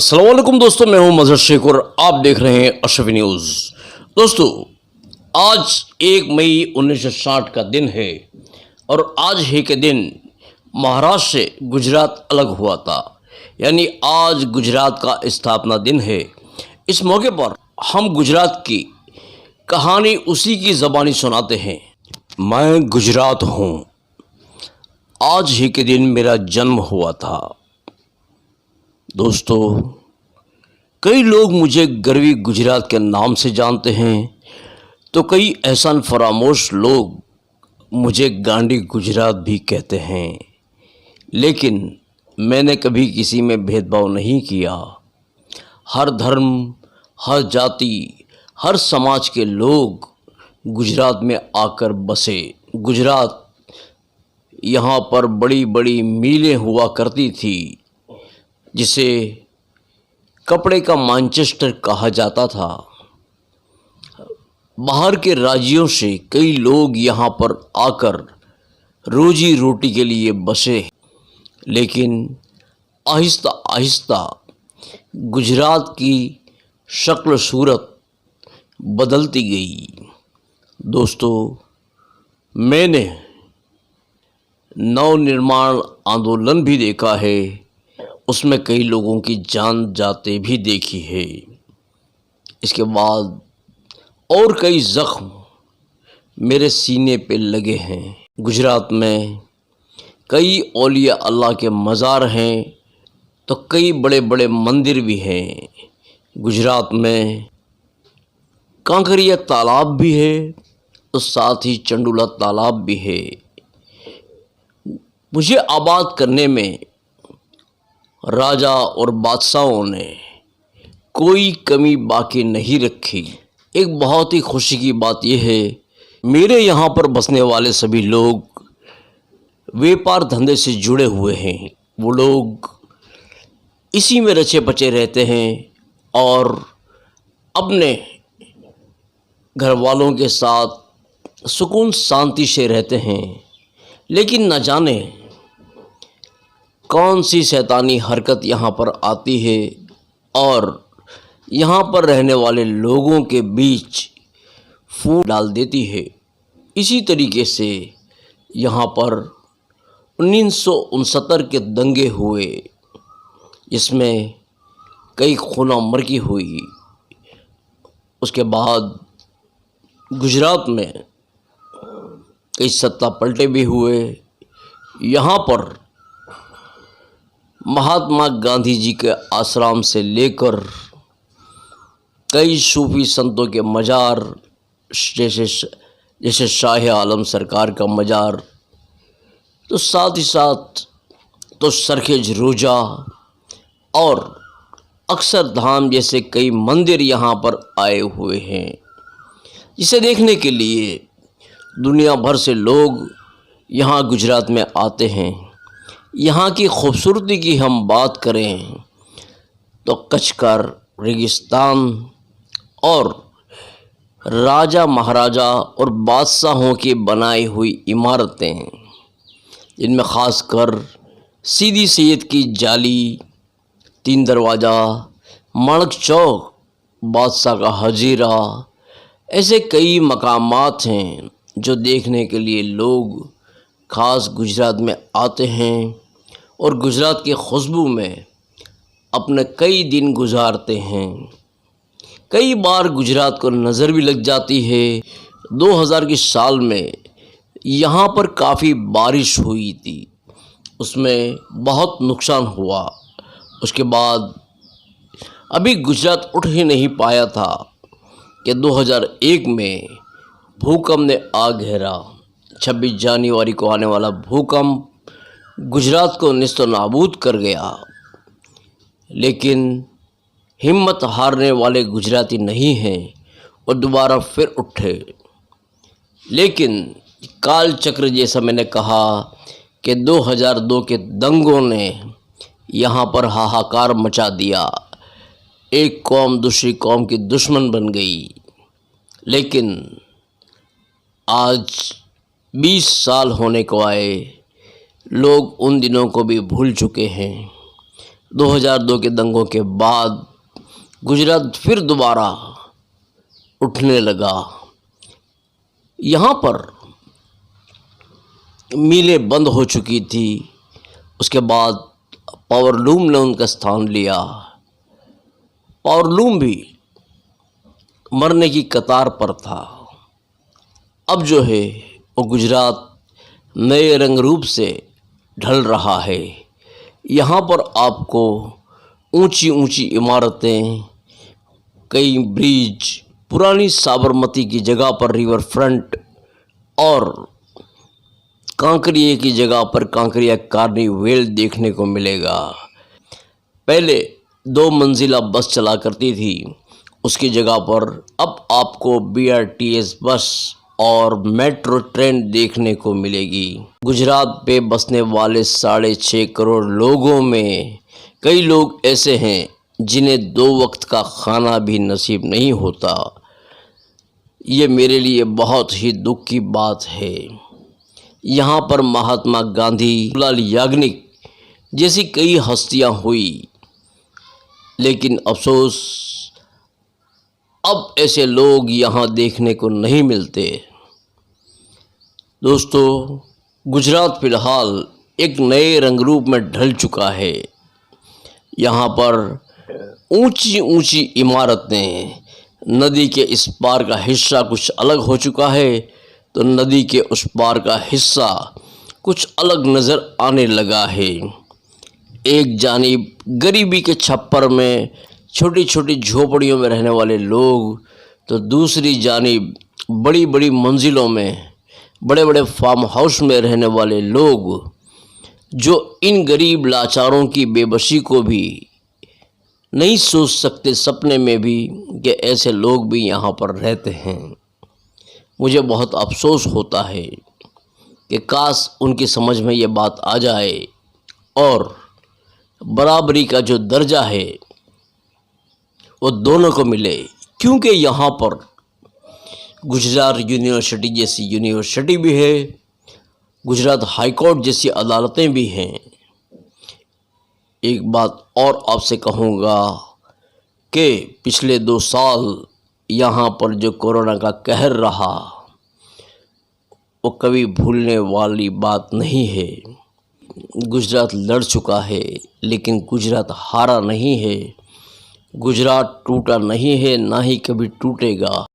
अस्सलाम वालेकुम दोस्तों, मैं हूं मजहर शेख और आप देख रहे हैं अशरफी न्यूज़। दोस्तों, आज 1 मई 1960 का दिन है और आज ही के दिन महाराष्ट्र से गुजरात अलग हुआ था। यानी आज गुजरात का स्थापना दिन है। इस मौके पर हम गुजरात की कहानी उसी की ज़बानी सुनाते हैं। मैं गुजरात हूँ, आज ही के दिन मेरा जन्म हुआ था। दोस्तों, कई लोग मुझे गर्वी गुजरात के नाम से जानते हैं तो कई एहसान फरामोश लोग मुझे गांडी गुजरात भी कहते हैं। लेकिन मैंने कभी किसी में भेदभाव नहीं किया। हर धर्म, हर जाति, हर समाज के लोग गुजरात में आकर बसे। गुजरात, यहाँ पर बड़ी बड़ी मीलें हुआ करती थी जिसे कपड़े का मैनचेस्टर कहा जाता था। बाहर के राज्यों से कई लोग यहाँ पर आकर रोजी रोटी के लिए बसे। लेकिन आहिस्ता आहिस्ता गुजरात की शक्ल सूरत बदलती गई। दोस्तों, मैंने नवनिर्माण आंदोलन भी देखा है, उसमें कई लोगों की जान जाते भी देखी है। इसके बाद और कई ज़ख्म मेरे सीने पे लगे हैं। गुजरात में कई औलिया अल्लाह के मज़ार हैं तो कई बड़े बड़े मंदिर भी हैं। गुजरात में कांकरिया तालाब भी है तो साथ ही चंडूला तालाब भी है। मुझे आबाद करने में राजा और बादशाहों ने कोई कमी बाकी नहीं रखी। एक बहुत ही खुशी की बात यह है, मेरे यहाँ पर बसने वाले सभी लोग व्यापार धंधे से जुड़े हुए हैं। वो लोग इसी में रचे बचे रहते हैं और अपने घर वालों के साथ सुकून शांति से रहते हैं। लेकिन न जाने कौन सी शैतानी हरकत यहाँ पर आती है और यहाँ पर रहने वाले लोगों के बीच फूट डाल देती है। इसी तरीके से यहाँ पर 1969 के दंगे हुए, जिसमें कई खूना मर्गी हुई। उसके बाद गुजरात में कई सत्ता पलटे भी हुए। यहाँ पर महात्मा गांधी जी के आश्रम से लेकर कई सूफी संतों के मज़ार, जैसे शाह आलम सरकार का मज़ार, तो साथ ही साथ तो सरखेज रोजा और अक्षरधाम जैसे कई मंदिर यहाँ पर आए हुए हैं, जिसे देखने के लिए दुनिया भर से लोग यहाँ गुजरात में आते हैं। यहाँ की खूबसूरती की हम बात करें तो कच्छ का रेगिस्तान और राजा महाराजा और बादशाहों की बनाई हुई इमारतें, जिनमें ख़ासकर सीदी सैयद की जाली, 3 दरवाज़ा, माणक चौक, बादशाह का हजीरा, ऐसे कई मकामात हैं जो देखने के लिए लोग ख़ास गुजरात में आते हैं और गुजरात की खुशबू में अपने कई दिन गुजारते हैं। कई बार गुजरात को नज़र भी लग जाती है। 2000 के साल में यहाँ पर काफ़ी बारिश हुई थी, उसमें बहुत नुकसान हुआ। उसके बाद अभी गुजरात उठ ही नहीं पाया था कि 2001 में भूकंप ने आ घेरा। 26 जनवरी को आने वाला भूकंप गुजरात को निस्तो नाबूद कर गया। लेकिन हिम्मत हारने वाले गुजराती नहीं हैं और दोबारा फिर उठे। लेकिन काल चक्र, जैसा मैंने कहा कि 2002 के दंगों ने यहाँ पर हाहाकार मचा दिया। एक कौम दूसरी कौम की दुश्मन बन गई। लेकिन आज 20 साल होने को आए, लोग उन दिनों को भी भूल चुके हैं। 2002 के दंगों के बाद गुजरात फिर दोबारा उठने लगा। यहाँ पर मिलें बंद हो चुकी थी, उसके बाद पावरलूम ने उनका स्थान लिया। पावरलूम भी मरने की कतार पर था। अब जो है वो गुजरात नए रंग रूप से ढल रहा है। यहाँ पर आपको ऊंची ऊंची इमारतें, कई ब्रिज, पुरानी साबरमती की जगह पर रिवर फ्रंट और कांकरिया की जगह पर कांकरिया कार्निवेल देखने को मिलेगा। पहले 2 मंजिला बस चला करती थी, उसकी जगह पर अब आपको BRTS बस और मेट्रो ट्रेन देखने को मिलेगी। गुजरात पे बसने वाले 6.5 करोड़ लोगों में कई लोग ऐसे हैं जिन्हें 2 वक्त का खाना भी नसीब नहीं होता। ये मेरे लिए बहुत ही दुख की बात है। यहाँ पर महात्मा गांधी, लाल याग्निक जैसी कई हस्तियाँ हुई, लेकिन अफसोस अब ऐसे लोग यहाँ देखने को नहीं मिलते। दोस्तों, गुजरात फिलहाल एक नए रंग रूप में ढल चुका है। यहाँ पर ऊंची ऊंची इमारतें, नदी के इस पार का हिस्सा कुछ अलग हो चुका है तो नदी के उस पार का हिस्सा कुछ अलग नज़र आने लगा है। एक जानिब गरीबी के छप्पर में छोटी छोटी झोपड़ियों में रहने वाले लोग, तो दूसरी जानिब बड़ी बड़ी मंजिलों में, बड़े बड़े फार्म हाउस में रहने वाले लोग, जो इन गरीब लाचारों की बेबसी को भी नहीं सोच सकते सपने में भी कि ऐसे लोग भी यहाँ पर रहते हैं। मुझे बहुत अफसोस होता है कि काश उनकी समझ में ये बात आ जाए और बराबरी का जो दर्जा है वो दोनों को मिले, क्योंकि यहाँ पर गुजरात यूनिवर्सिटी जैसी यूनिवर्सिटी भी है, गुजरात हाई कोर्ट जैसी अदालतें भी हैं। एक बात और आपसे कहूँगा कि पिछले 2 साल यहाँ पर जो कोरोना का कहर रहा वो कभी भूलने वाली बात नहीं है। गुजरात लड़ चुका है, लेकिन गुजरात हारा नहीं है। गुजरात टूटा नहीं है, ना ही कभी टूटेगा।